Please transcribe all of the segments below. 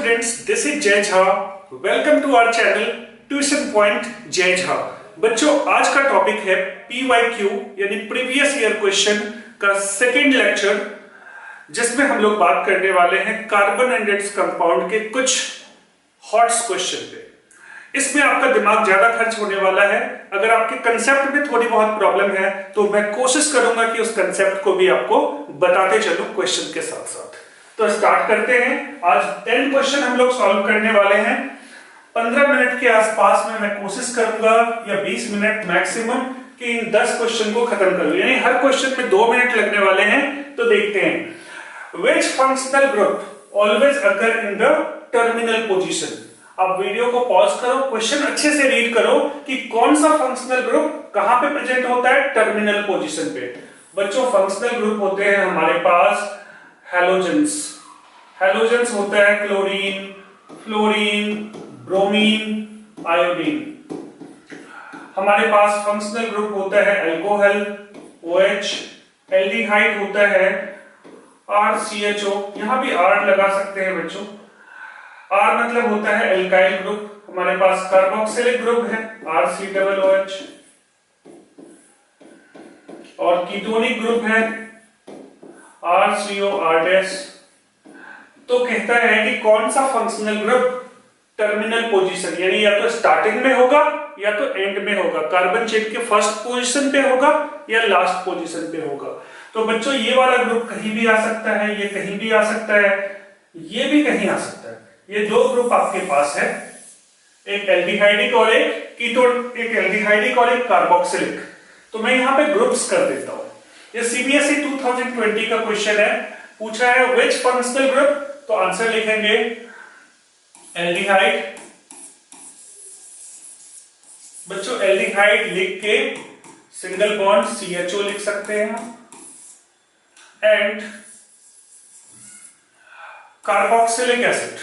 students, this is Jay Jha. Welcome to our channel Tuition Point Jay Jha. बच्चों आज का topic है PYQ यानी प्रीवियस ईयर क्वेश्चन का सेकेंड लेक्चर, जिसमें हम लोग बात करने वाले हैं कार्बन एंड इट्स कंपाउंड के कुछ हॉट्स क्वेश्चन पे। इसमें आपका दिमाग ज्यादा खर्च होने वाला है। अगर आपके कंसेप्ट में थोड़ी बहुत प्रॉब्लम है तो मैं कोशिश करूंगा कि उस कंसेप्ट को भी आपको बताते चलूं क्वेश्चन के साथ साथ। तो स्टार्ट करते हैं। आज 10 क्वेश्चन हम लोग सॉल्व करने वाले हैं। 15 मिनट के आसपास में मैं कोशिश करूंगा या 20 मिनट मैक्सिमम कि इन 10 क्वेश्चन को खत्म करूं, यानी हर क्वेश्चन में 2 मिनट लगने वाले हैं। तो देखते हैं। Which functional group always occur in the terminal position. आप वीडियो को पॉज करो, क्वेश्चन अच्छे से रीड करो कि कौन सा फंक्शनल ग्रुप कहां पे प्रेजेंट होता है, टर्मिनल पोजीशन पे। बच्चों फंक्शनल ग्रुप होते हैं हमारे पास हैलोजेंस। हैलोजेंस होता है क्लोरीन, फ्लोरीन, ब्रोमीन, आयोडीन। हमारे पास फंक्शनल ग्रुप होता है अल्कोहल, OH, एल्डिहाइड होता है RCHO, यहां भी R लगा सकते हैं बच्चों। R मतलब होता है एल्काइल ग्रुप। हमारे पास कार्बोक्सिलिक ग्रुप है RCOOH, और कीटोनिक ग्रुप है RCOR'। तो कहता है कि कौन सा फंक्शनल ग्रुप टर्मिनल पोजीशन यानी या तो स्टार्टिंग में होगा या तो एंड में होगा, कार्बन चेन के फर्स्ट पोजीशन पे होगा या लास्ट पोजीशन पे होगा। तो बच्चों ये वाला ग्रुप कहीं भी आ सकता है, ये कहीं भी आ सकता है, ये भी कहीं आ सकता है। ये 2 ग्रुप आपके पास है, एक एल्डिहाइडिक और एक कीटोन, एक एल्डिहाइडिक और एक कार्बोक्सिलिक। तो मैं यहाँ पे ग्रुप्स कर देता हूँ। ये CBSE 2020 का क्वेश्चन है, पूछा है व्हिच फंक्शनल ग्रुप, तो आंसर लिखेंगे एल्डिहाइड। बच्चों एल्डिहाइड लिख के सिंगल बॉन्ड CHO लिख सकते हैं, and carboxylic acid,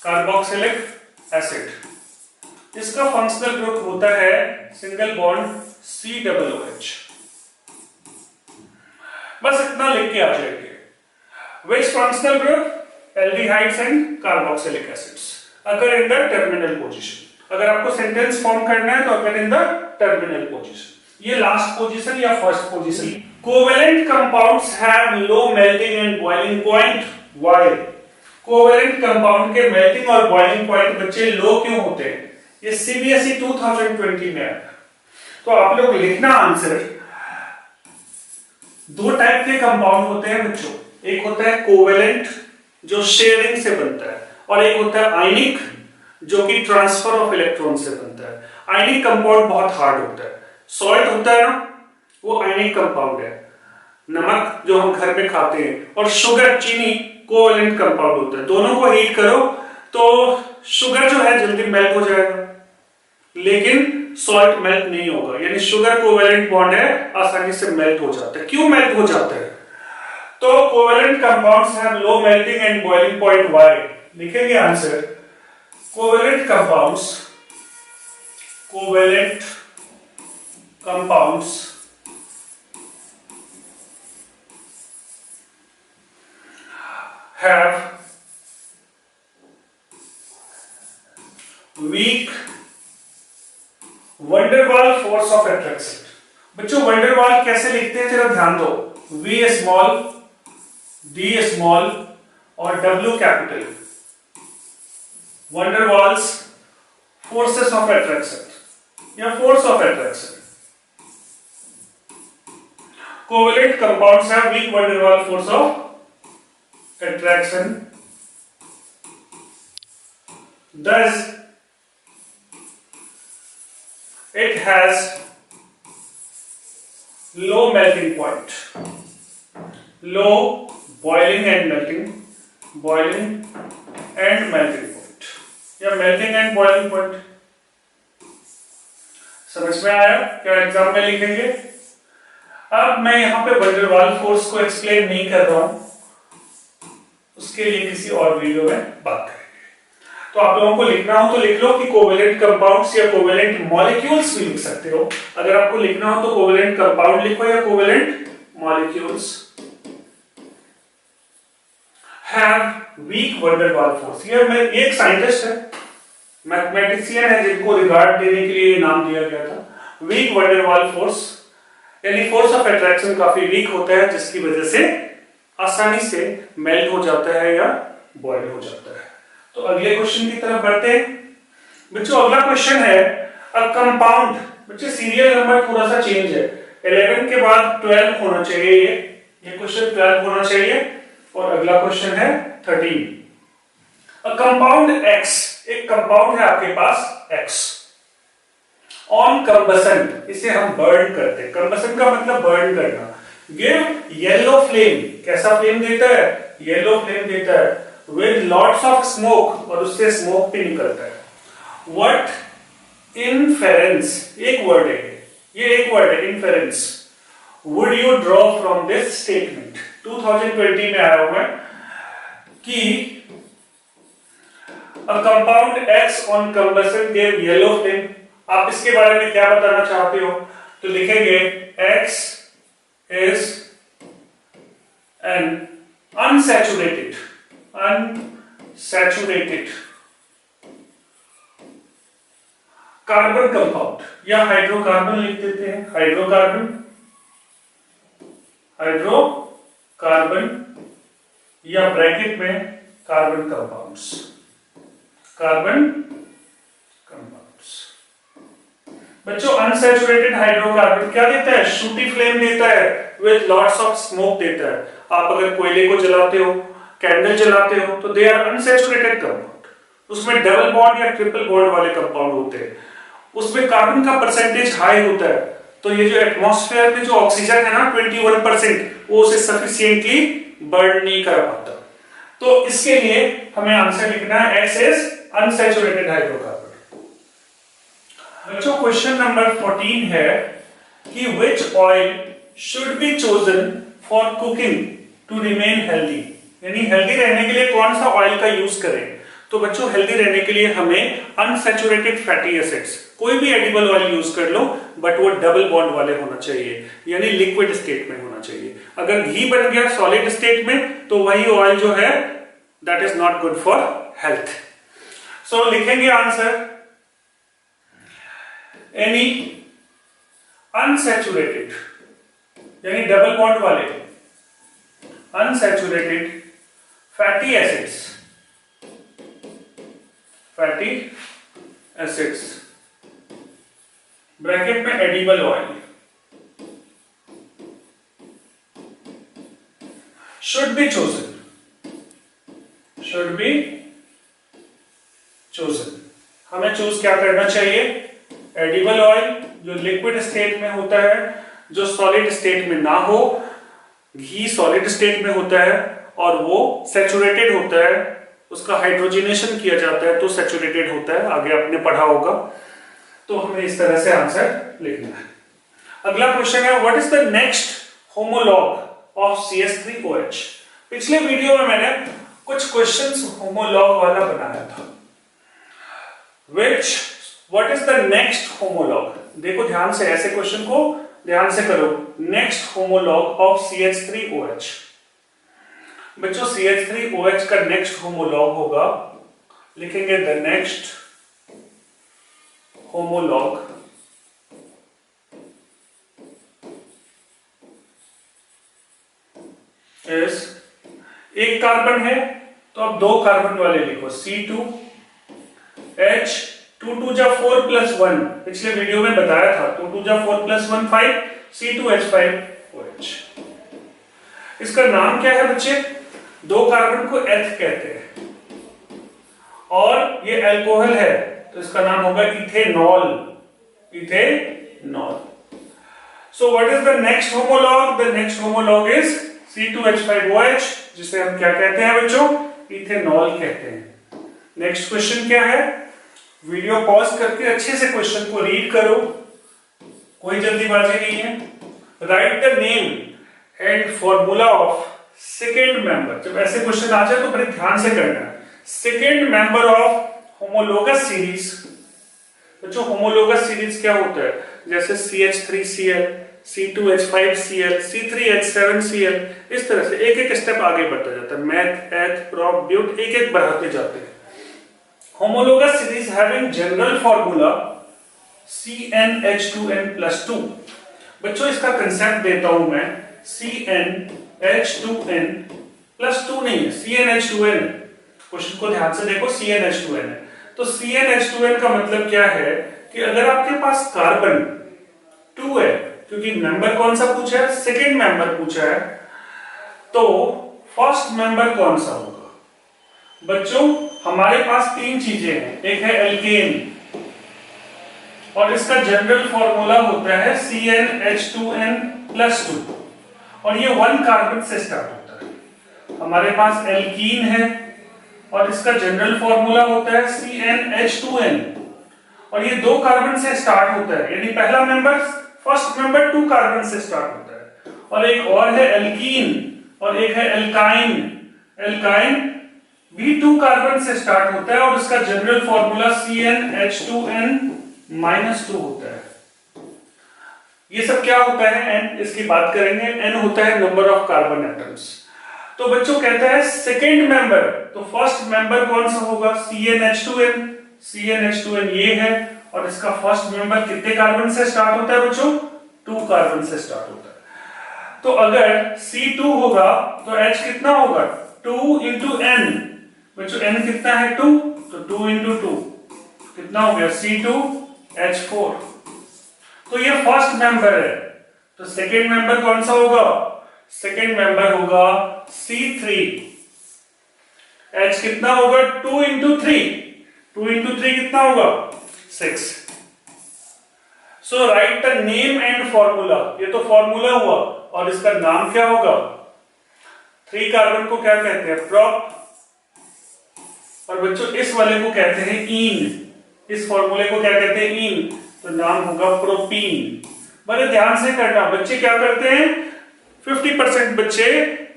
carboxylic acid, इसका फंक्शनल ग्रुप होता है सिंगल बॉन्ड COOH। बस इतना लिख के आ जाएंगे। Which functional group aldehydes and carboxylic acids अगर इन द टर्मिनल पोजीशन। अगर आपको सेंटेंस फॉर्म करना है तो अगर इन द टर्मिनल पोजीशन, ये लास्ट पोजीशन या first position. Covalent compounds have low melting and boiling point. Why? Covalent compound के मेल्टिंग और बॉइलिंग पॉइंट बच्चे लो क्यों होते हैं? ये CBSE 2020 में है। तो आप लोग लिखना आंसर। 2 टाइप के कंपाउंड होते हैं बच्चों, एक होता है कोवेलेंट जो शेयरिंग से बनता है, और एक होता है आयनिक जो कि ट्रांसफर ऑफ इलेक्ट्रॉन से बनता है। आयनिक कंपाउंड बहुत हार्ड होता है। सॉल्ट होता है ना, वो आयनिक कंपाउंड है। नमक जो हम घर में खाते हैं, और शुगर, चीनी कोवेलेंट कंपाउंड होता है। दोनों को हीट करो तो शुगर जो है जल्दी मेल्ट हो जाएगा, लेकिन सॉल्ट मेल्ट नहीं होगा। यानी शुगर कोवेलेंट बॉन्ड है, आसानी से मेल्ट हो जाता है। क्यों मेल्ट हो जाता है? तो covalent compounds have low melting and boiling point. Why? लिखेंगे answer. Covalent compounds have weak van der Waals force of attraction। बच्चों van der Waals कैसे लिखते हैं जरा ध्यान दो। V small, D small और W capital. van der Waals forces of attraction या force of attraction। Covalent compounds have weak van der Waals force of attraction, thus it has low melting point, low boiling and melting point या melting and boiling point। समझ में आया? क्या exam में लिखेंगे? अब मैं यहां पे van der Waals फोर्स को एक्सप्लेन नहीं कर रहा हूं, उसके लिए किसी और वीडियो में बात करेंगे। तो आप लोगों को लिखना हो तो लिख लो कि कोवेलेंट कंपाउंड्स या कोवेलेंट मॉलिक्यूल्स भी लिख सकते हो। अगर आपको लिखना हो तो कोवेलेंट कंपाउंड लिखो या covalent molecules. Have week van der Waals force. ये एक साइंटिस्ट है, मैथमेटिशियन है, जिनको रिगार्ड देने के लिए नाम दिया गया था। वीक वंडरवाल फोर्स यानी फोर्स ऑफ अट्रैक्शन काफी वीक होता है, जिसकी वजह से आसानी से मेल्ट हो जाता है या बॉयल हो जाता है। तो अगले क्वेश्चन की तरफ बढ़ते हैं बच्चों। अगला क्वेश्चन है अ कंपाउंड। बच्चे सीरियल नंबर थोड़ा सा चेंज है, 11 के बाद 12 होना चाहिए, ये क्वेश्चन 12 होना चाहिए और अगला क्वेश्चन है 13। अ कंपाउंड X, एक कंपाउंड है आपके पास X, ऑन कंबसन, इसे हम बर्न करते हैं। कंबसन का मतलब बर्न करना। गिव येलो फ्लेम, कैसा फ्लेम देता है? येलो फ्लेम देता है। विद लॉट्स ऑफ स्मोक, और उससे स्मोक भी निकलता है। व्हाट इनफेरेंस, एक वर्ड है ये एक वर्ड है inference, would you draw from this statement. 2020 में आया हुआ है कि a compound X on combustion give yellow flame. आप इसके बारे में क्या बताना चाहते हो? तो लिखेंगे X is an unsaturated carbon compound, या हाइड्रोकार्बन लिख देते हैं, हाइड्रोकार्बन या ब्रैकेट में कार्बन कंपाउंड्स, बच्चों अनसैचुरेटेड हाइड्रोकार्बन क्या देता है? शूटी फ्लेम देता है, विद लॉट्स ऑफ स्मोक देता है। आप अगर कोयले को जलाते हो, कैंडल जलाते हो, तो दे आर अनसैचुरेटेड कंपाउंड। उसमें डबल बॉन्ड या ट्रिपल बॉन्ड वाले कंपाउंड होते हैं, उसमें कार्बन का परसेंटेज हाई होता है। तो ये जो एटमॉस्फेयर में जो ऑक्सीजन है ना 21%, वो उसे सफिशिएंटली बर्न नहीं कर पाता। तो इसके लिए हमें आंसर लिखना है X इज अनसैचुरेटेड हाइड्रोकार्बन। बच्चों क्वेश्चन नंबर 14 है कि which oil should be chosen for cooking to remain healthy, यानी हेल्दी रहने के लिए कौन सा ऑयल का यूज करें। तो बच्चों हेल्दी रहने के लिए हमें अनसैचुरेटेड फैटी एसिड्स, कोई भी एडिबल ऑयल यूज कर लो, बट वो डबल बॉन्ड वाले होना चाहिए, यानी लिक्विड स्टेट में होना चाहिए। अगर घी बन गया सॉलिड स्टेट में तो वही ऑयल जो है that is not good for health. So लिखेंगे आंसर एनी अनसैचुरेटेड यानी डबल बॉन्ड वाले अनसैचुरेटेड फैटी एसिड्स ब्रैकेट में edible oil should be chosen। हमें चूज क्या करना चाहिए? एडिबल ऑयल जो लिक्विड स्टेट में होता है, जो सॉलिड स्टेट में ना हो। घी सॉलिड स्टेट में होता है और वो सैचुरेटेड होता है, उसका हाइड्रोजनेशन किया जाता है तो सैचुरेटेड होता है, आगे आपने पढ़ा होगा। तो हमें इस तरह से आंसर लिखना है। अगला क्वेश्चन है what is the next homologue of CH3OH। पिछले वीडियो में मैंने कुछ क्वेश्चंस होमोलॉग वाला बनाया था। What is the next homologue, देखो ध्यान से, ऐसे क्वेश्चन को ध्यान से करो। Next homologue of CH3OH। बच्चों CH3OH का नेक्स्ट होमोलॉग होगा, लिखेंगे द नेक्स्ट होमोलॉग इज, एक कार्बन है तो अब दो कार्बन वाले लिखो, C2H, 2 2 जा 4 प्लस 1, पिछले वीडियो में बताया था, 2 2 जा 4 प्लस 1 5, C2H5OH। इसका नाम क्या है बच्चे? दो कार्बन को एथ कहते हैं और ये अल्कोहल है तो इसका नाम होगा ethanol. So what is the next homologue? The next homologue is C2H5OH, जिसे हम क्या कहते हैं बच्चों? इथेनॉल कहते हैं। नेक्स्ट क्वेश्चन क्या है? वीडियो पॉज करके अच्छे से क्वेश्चन को रीड करो, कोई जल्दीबाजी नहीं है। Write the name and formula of second member. जब ऐसे क्वेश्चन आ जाए तो बड़े ध्यान से करना है। Second member of homologous series. बच्चों होमोलोगस सीरीज क्या होता है? जैसे CH3Cl, C2H5Cl, C3H7Cl, इस तरह से एक एक स्टेप आगे बढ़ता जाता है। मैथ, एथ, प्रोप, ब्यूट, एक एक बढ़ाते जाते हैं। Homologous series having general formula CnH2n+2। बच्चों इसका कंसेप्ट देता हूं मैं, CnH2n+2 नहीं है, CnH2n। क्वेश्चन को ध्यान से देखो, CnH2n है। तो CnH2n का मतलब क्या है कि अगर आपके पास कार्बन 2 है, क्योंकि मेंबर कौन सा पूछा है, सेकेंड मेंबर पूछा है, तो फर्स्ट मेंबर कौन सा होगा? बच्चों हमारे पास तीन चीजें हैं, एक है एल्केन और इसका जनरल फॉर्मूला होता है CnH2n+2 और ये 1 कार्बन से स्टार्ट होता है। हमारे पास एल्कीन है और इसका जनरल फॉर्मूला होता है CnH2n और ये 2 कार्बन से स्टार्ट होता है, यानी पहला मेंबर, फर्स्ट मेंबर 2 कार्बन से स्टार्ट होता है। और एक और है एल्कीन और एक है एल्काइन। एल्काइन भी 2 कार्बन से स्टार्ट होता है और इसका जनरल फॉर्मूला CnH2n-2 होता है। ये सब क्या होता है? n, इसकी बात करेंगे। n होता है नंबर ऑफ कार्बन एटम्स। तो बच्चों कहता है सेकेंड मेंबर, तो फर्स्ट मेंबर कौन सा होगा? CnH2n। CnH2n ये है और इसका फर्स्ट मेंबर कितने कार्बन से स्टार्ट होता है बच्चों? 2 कार्बन से स्टार्ट होता है। तो अगर C2 होगा तो H कितना होगा? 2 into n। बच्चों n कितना है? 2, तो 2 into 2 कितना हो गया? C2H4। तो ये फर्स्ट मेंबर है। तो सेकेंड मेंबर कौन सा होगा? सेकेंड मेंबर होगा C3। H कितना होगा? 2 into 3। 2 into 3 कितना होगा? 6। So write the name and formula. ये तो फॉर्मूला हुआ और इसका नाम क्या होगा? 3 कार्बन को क्या कहते हैं? प्रोप। और बच्चों इस वाले को कहते हैं ईन। इस फॉर्मूले को क्या कहते हैं? ईन। तो नाम होगा प्रोपीन। बड़े ध्यान से करना, बच्चे क्या करते हैं, 50% बच्चे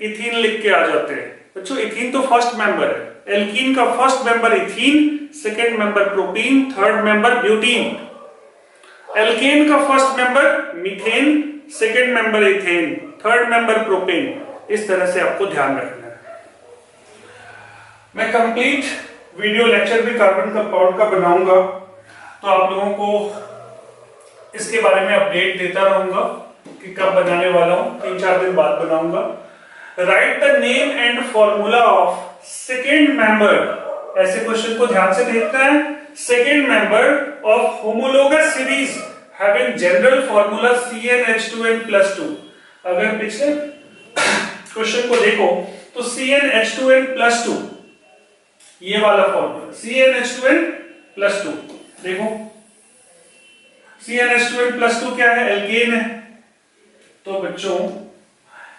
इथीन लिख के आ जाते हैं। बच्चों इथीन तो फर्स्ट मेंबर है, एल्कीन का first member ethene, second member propene, third member butene. Alkane का first member methane, second member ethane, third member propane. इस तरह से आपको ध्यान रखना है। मैं कंप्लीट वीडियो लेक्चर भी कार्बन कंपाउंड का बनाऊंगा, तो आप लोगों को इसके बारे में अपडेट देता रहूंगा कि कब बनाने वाला हूं। 3-4 दिन बाद बनाऊंगा। Right the name and formula of second member. ऐसे क्वेश्चन को ध्यान से देखना है। Second member of homologous series having general formula CnH2n+2। अगर पिछले क्वेश्चन को देखो तो CnH2n+2 ये वाला फॉर्मूला CnH2n+2 देखो, CnH2n+2 क्या है? एल्केन है। तो बच्चों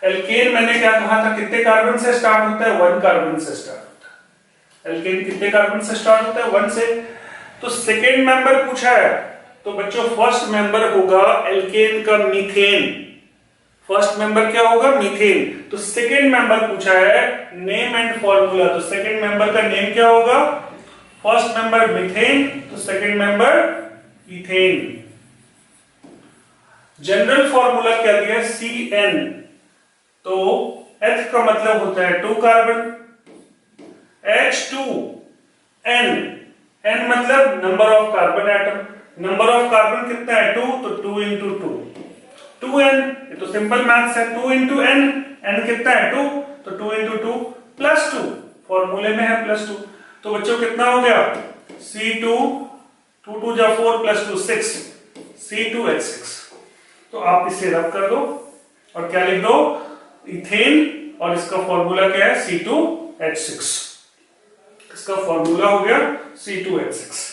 एल्केन मैंने क्या कहा था, कितने कार्बन से स्टार्ट होता है? 1 कार्बन से स्टार्ट होता है। एल्केन कितने कार्बन से स्टार्ट होता है? 1 से। तो सेकेंड मेंबर पूछा है, तो बच्चों फर्स्ट मेंबर होगा एल्केन का मीथेन। फर्स्ट मेंबर क्या होगा? मीथेन। तो सेकेंड मेंबर पूछा है, नेम एंड फॉर्मूला। तो सेकेंड मेंबर का नेम क्या होगा? फर्स्ट मेंबर मीथेन, तो second member ethane. General formula क्या दिया? Cn। तो H का मतलब होता है 2 कार्बन, H2N, N मतलब number of carbon atom. Number of carbon कितना है? 2, तो 2 into 2 2n। ये तो सिंपल मैथ्स है। 2 into n, n कितना है? 2, तो 2 into 2 +2। फॉर्मूले में है +2। तो बच्चों कितना हो गया? C2, 2 2 जा 4 +2 6, C2H6। तो आप इसे रब कर दो और क्या लिख दो? इथेन। और इसका फॉर्मूला क्या है? C2H6। इसका फॉर्मूला हो गया C2H6।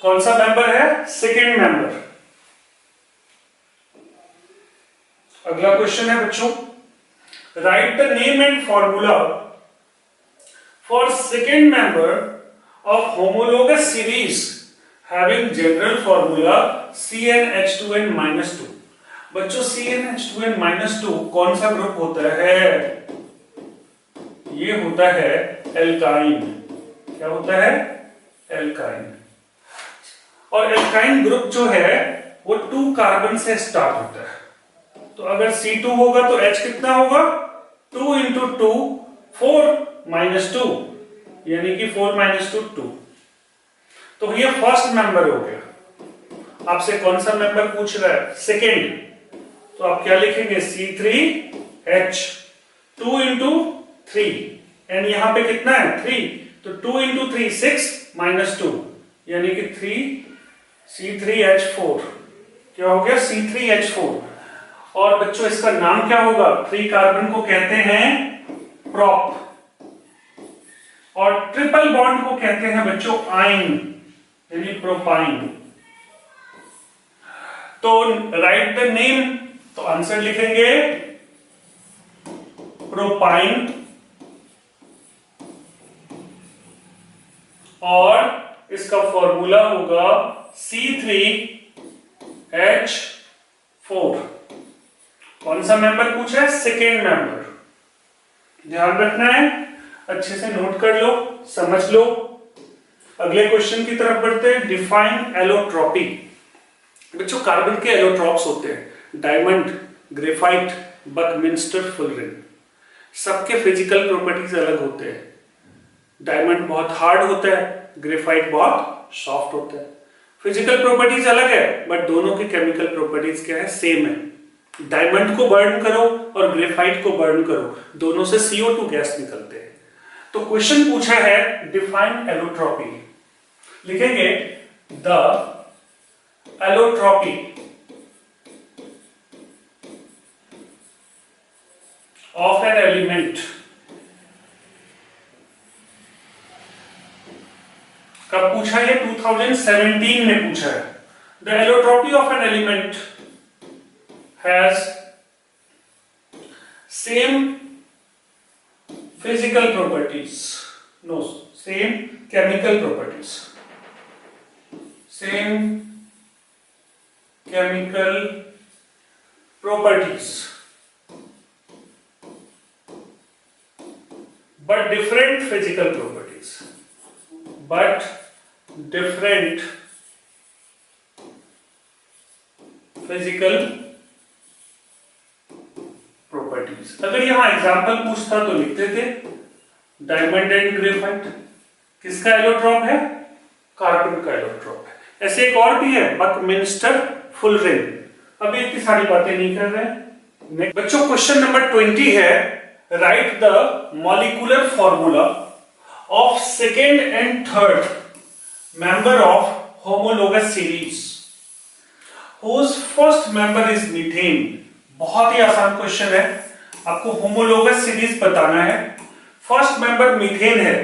कौन सा मेंबर है? Second member. अगला क्वेश्चन है बच्चों, right the name and formula for second member of homologous series having general formula CnH2n-2। बच्चों CnH2n-2 कौन सा ग्रुप होता है? ये होता है एल्काइन। क्या होता है? एल्काइन। और एल्काइन ग्रुप जो है वो 2 कार्बन से स्टार्ट होता है। तो अगर C2 होगा तो H कितना होगा, 2 इंटू 2 4 माइनस 2, यानी कि 4 माइनस 2 2। तो ये फर्स्ट मेंबर हो गया। आपसे कौन सा मेंबर पूछ रहा है, सेकेंड। तो आप क्या लिखेंगे, C3H 2 इंटू 3, एंड यहां पे कितना है 3, तो 2 इंटू 3 6 माइनस 2, यानी कि 3C3H4। क्या हो गया, C3H4। और बच्चों इसका नाम क्या होगा, 3 कार्बन को कहते हैं प्रोप, और ट्रिपल बॉन्ड को कहते हैं बच्चों आइन, यानी प्रोपाइन। तो राइट द नेम, तो आंसर लिखेंगे प्रोपाइन, और इसका फॉर्मूला होगा C3H4। कौन सा मेंबर पूछा है, सेकेंड मेंबर। ध्यान रखना है, अच्छे से नोट कर लो, समझ लो। अगले क्वेश्चन की तरफ बढ़ते हैं। Define allotropy. बच्चों कार्बन के एलोट्रॉप्स होते हैं डायमंड, ग्रेफाइट, बकमिंस्टर, फुलरिन। सबके फिजिकल प्रॉपर्टीज अलग होते हैं। डायमंड बहुत हार्ड होता है, ग्रेफाइट बहुत सॉफ्ट होता है। फिजिकल प्रॉपर्टीज अलग है, बट दोनों की केमिकल प्रॉपर्टीज क्या है, सेम है। डायमंड को बर्न करो और ग्रेफाइट को बर्न करो, दोनों से CO2 गैस निकलते हैं। तो क्वेश्चन पूछा है डिफाइन एलोट्रॉपी। लिखेंगे the allotropy of an element. कब पूछा है, 2017 में पूछा है। The allotropy of an element has same physical properties, no, same chemical properties, same chemical properties, but different physical properties, but different physical properties. अगर यहां example पूछता तो लिखते थे डायमंड एंड ग्रेफाइट। किसका एलोट्रॉप है, कार्बन का एलोट्रॉप है। ऐसे एक और भी है बकमिंस्टर, फुलरिन। अभी इतनी सारी बातें नहीं कर रहे हैं। बच्चों क्वेश्चन नंबर 20 है, write the molecular formula of second and third member of homologous series whose first member is methane. बहुत ही आसान क्वेश्चन है, आपको होमोलोगस सीरीज बताना है। फर्स्ट मेंबर मीथेन है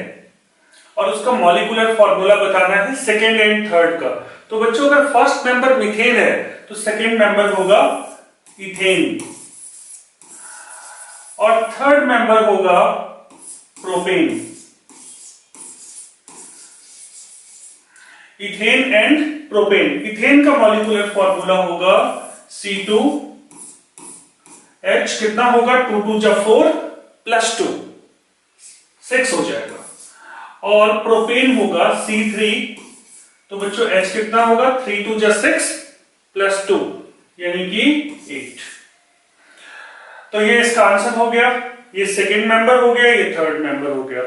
और उसका मॉलिक्यूलर फॉर्मूला बताना है सेकेंड एंड थर्ड का। तो बच्चों अगर फर्स्ट मेंबर मीथेन है तो सेकेंड मेंबर होगा इथेन, और थर्ड मेंबर होगा propane. Ethane and propane. Ethane का मॉलिक्यूलर फॉर्मूला होगा C2H, कितना होगा, 2 2 जा 4 प्लस 2 6 हो जाएगा, और प्रोपेन होगा C3। तो बच्चों H कितना होगा, 3 2 जा 6 प्लस 2 यानी कि 8। तो ये इसका आंसर हो गया। ये सेकेंड मेंबर हो गया, ये थर्ड मेंबर हो गया।